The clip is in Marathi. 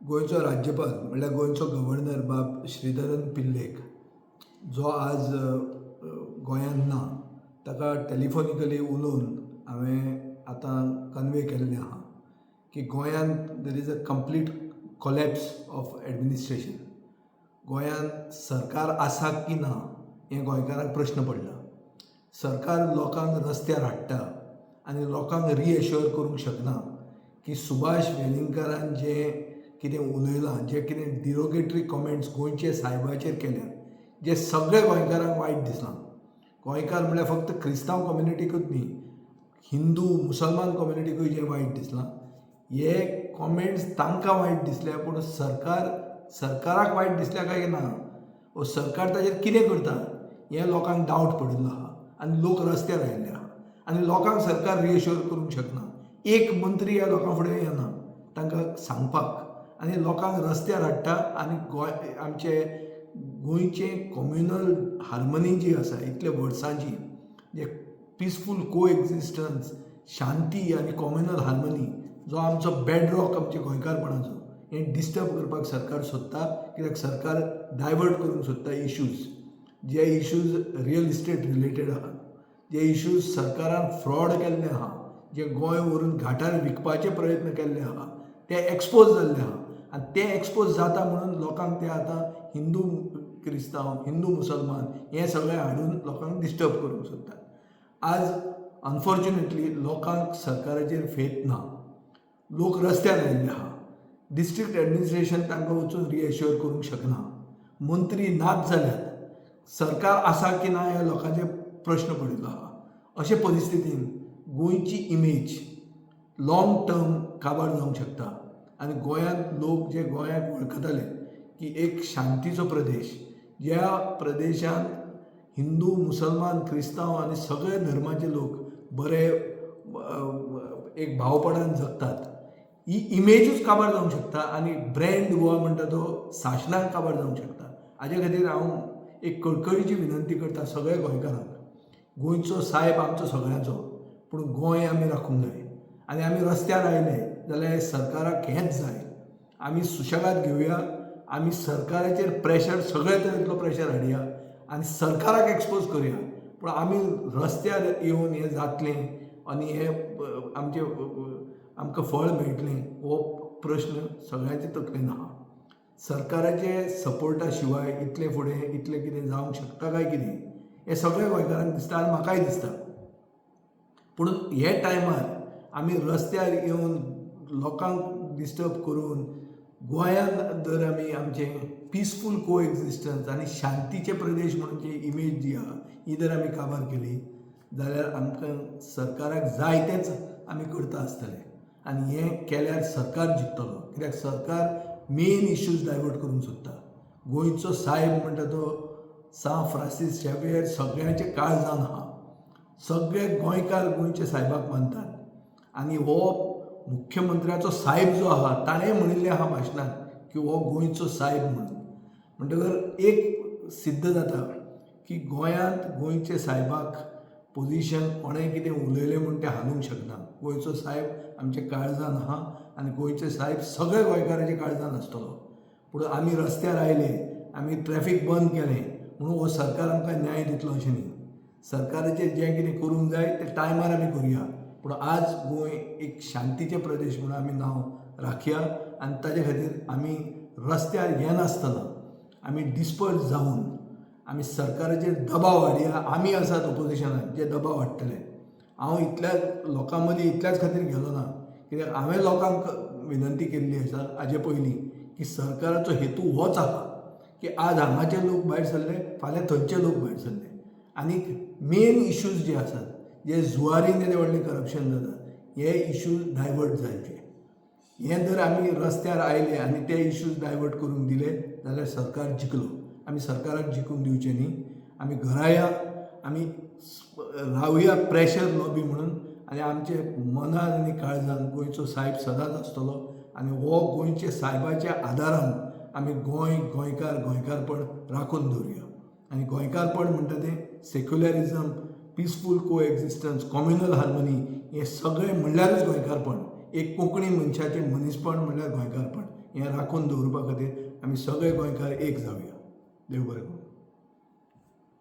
गोंयचो राज्यपाल म्हणल्यार गोंयचो गव्हर्नर बाब श्रीधरन पिल्लेक जो आज गोंयांत ना ताका टॅलिफोनिकली उलोवन हांवें आतां कन्वे केल्लें आहा की गोंयांत there is a complete collapse of administration. गोंयांत सरकार आसा की ना हें गोंयकारांक प्रश्न पडला. सरकार लोकांक रस्त्यार हाडटा आनी लोकांक रिएश्योर करूंक शकना की सुभाष वेलिंगकरान जें कितें उलयलां, जे कितें डिरोगेटरी कॉमेंट्स गोंयचे सायबाचेर केल्या, जे सगळे गोंयकारांक वायट दिसलां. गोंयकार म्हळ्यार फक्त क्रिस्तांव कम्युनिटीकूच न्ही, हिंदू मुसलमान कम्युनिटीकूय जें वायट दिसलां. हे कॉमेंट्स तांकां वायट दिसल्या, पूण सरकाराक वायट दिसल्या काय ना, वो सरकार ताजेर कितें करता हें लोकांक डावट पडिल्लो आहा आनी लोक रस्त्यार आयिल्ले आहा आनी लोकांक सरकार रिएश्योर करूंक शकना. एक मंत्री ह्या लोकां फुडें येना तांकां सांगपाक, आनी लोकांक रस्त्यार हाडटा आनी आमचे गोंयचें कम्युनल हार्मनी जी आसा इतले वर्सांची, जे पिसफूल को एक्झिस्टन्स, शांती आनी कम्युनल हार्मनी जो आमचो बॅडरॉक आमच्या गोंयकारपणाचो, हें डिस्टर्ब करपाक सरकार सोदता. कित्याक सरकार डायवर्ट करूंक सोदता इश्यूज, जे इश्यूज रियल इस्टेट रिलेटेड आहात, जे इश्यूज सरकारान फ्रॉड केल्ले आहा, जे गोंय व्हरून घाटार विकपाचे प्रयत्न केल्ले आहा, ते एक्सपोज जाल्ले आहा. आनी ते एक्सपोज जाता म्हणून लोकांक ते आतां हिंदू क्रिस्तांव, हिंदू मुसलमान हे सगळे हाडून लोकांक डिस्टर्ब करूंक सोदतात. आज अनफॉर्च्युनेटली लोकांक सरकाराचेर फेथ ना. लोक रस्त्यार आयिल्ले आहा. डिस्ट्रिक्ट एडमिनिस्ट्रेशन तांकां वचून रिएश्योर करूंक शकना. मंत्री नाच जाल्यात. सरकार आसा की ना ह्या लोकांचे प्रश्न पडिल्लो आहा. अशे परिस्थितीन गोंयची इमेज लाँग टर्म काबार जावंक शकता. आनी गोंयांत लोक जे गोंयाक वळखताले की एक शांतीचो प्रदेश, ज्या प्रदेशांत हिंदू मुसलमान क्रिस्तांव आनी सगळे धर्माचे लोक बरे एक भावपणान जगतात, ही इमेजूच काबार जावंक शकता आनी ब्रँड गोवा म्हणटा तो शासनाक काबार जावंक शकता. हाजे खातीर हांव एक कळकळीची विनंती करता सगळे गोंयकारांक, गोंयचो साहेब आमचो सगळ्यांचो, पूण गोंय आमी राखूंक जाय. आनी आमी रस्त्यार आयले जाल्यार सरकाराक हेंच जाय, आमी सुशेगाद घेवया, आमी सरकाराचेर प्रेशर, सगळे तरेतलो प्रेशर हाडया आनी सरकाराक एक्सपोज करया. पूण आमी रस्त्यार येवन हें जातलें आनी हें आमकां फळ मेळटलें हो प्रश्न सगळ्यांचे तकलेन आहा. सरकाराचे सपोर्टा शिवाय इतले फुडें इतलें कितें जावंक शकता काय कितें हें सगळ्या गोंयकारांक दिसता आनी म्हाकाय दिसता. पूण हे टायमार आमी रस्त्यार येवन लोकांक डिस्टर्ब करून गोंयांत जर आमी आमचें पिसफूल को एक्झिस्टन्स आनी शांतीचे प्रदेश म्हणून जी इमेज जी आहा ही जर आमी काबार केली जाल्यार आमकां सरकाराक जाय तेंच आमी करता आसतले. आनी हें केल्यार सरकार जिखतलो, कित्याक सरकार मेन इश्यूज डायवर्ट करूंक सोदता. गोंयचो साहेब म्हणटा तो सा फ्रांसीस झेवियर सगळ्यांचे काळजान आहा. सगळे गोंयकार गोंयच्या साहेबाक मानतात. आनी हो मुख्यमंत्र्याचो साहेब जो आहा ताणें म्हणिल्लें आहा भाशणांत की हो गोंयचो साहेब म्हणून. म्हणटकर एक सिद्ध जाता की गोंयांत गोंयचे साहेबाक पोजिशन कोणें कितें उलयलें म्हूण तें हालूंक शकना. गोंयचो साहेब आमच्या काळजान आहा आनी गोंयचे साहेब सगळे गोंयकारांच्या काळजान आसतलो. पूण आमी रस्त्यार आयले, आमी ट्रॅफीक बंद केलें म्हणून हो सरकार आमकां न्याय दितलो अशें न्ही. सरकाराचेर जें कितें करूंक जाय तें टायमार आमी करुया. पूण आज गोंय एक शांतीचे प्रदेश म्हणून आमी नांव राखया आनी ताजे खातीर आमी रस्त्यार येनासतना आमी डिस्पर्स जावन आमी सरकाराचेर दबाव हाडया. आमी आसात ऑपोजिशनाक जे दबाव हाडटले. हांव इतल्या लोकां मदीं इतल्याच खातीर गेलो ना, कित्याक हांवें लोकांक विनंती केल्ली आसा हाजे पयलीं की सरकाराचो हेतू होच आहा की आज हांगाचे लोक भायर सरले, फाल्यां थंयचे लोक भायर सरले. आनीक मेन इश्यूज जे आसात, जे जुवारीन येदें व्हडलें करप्शन जाता, हे इश्यूज डायवर्ट जावचे. हें जर आमी रस्त्यार आयले आनी ते इश्यूज डायवर्ट करून दिले जाल्यार सरकार जिखलो. आमी सरकाराक जिखून दिवचें न्ही. आमी घरा या, आमी रावया प्रेशर लॉबी म्हणून, आनी आमचे मनान आनी काळजान गोंयचो साहेब सदांच आसतलो. आनी हो गोंयच्या साहेबाच्या आदारान आमी गोंयकारपण राखून दवरुया. आनी गोंयकारपण म्हणटा तें सेक्युलरिजम, पिसफूल को एक्झिस्टन्स, कम्युनल हार्मनी, हे सगळें म्हणल्यारूच गोंयकारपण. एक कोंकणी मनशाचें मनीसपण म्हणल्यार गोंयकारपण हें राखून दवरपा खातीर आमी सगळे गोंयकार एक जावया. देव बरें करूं.